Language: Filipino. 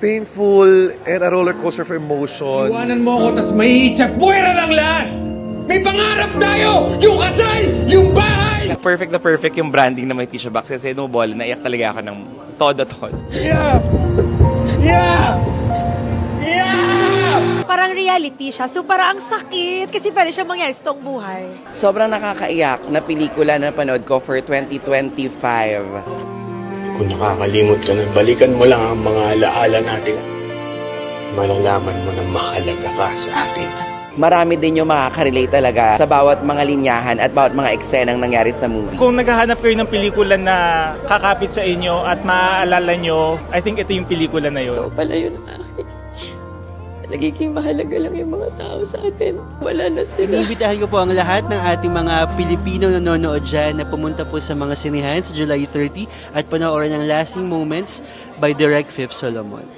painful and a roller coaster of emotions. Iwanan mo ako, tas may puwera lang lahat! May pangarap tayo! Yung kasal! Yung bahay! Perfect na perfect yung branding na may tissue box kasi no ball, naiyak talaga ako ng todo-todo. Yeah! Yeah! Yeah! Parang reality siya, so parang ang sakit kasi pwede siya mangyari sa toong buhay. Sobrang nakakaiyak na pelikula na napanood ko for 2025. Kung nakakalimot ka na, balikan mo lang ang mga alaala natin. Malalaman mo na mahalaga ka sa akin. Marami din yung makaka-relate talaga sa bawat mga linyahan at bawat mga eksenang nangyari sa movie. Kung naghahanap kayo ng pelikula na kakapit sa inyo at maaalala nyo, I think ito yung pelikula na yun. Ito pala yun akin. Nagiging mahalaga lang yung mga tao sa atin. Wala na sila. Iniimbitahan ko po ang lahat ng ating mga Pilipino nanonood dyan na pumunta po sa mga sinihan sa July 30 at panoorin ang Lasting Moments by Direk Fifth Solomon.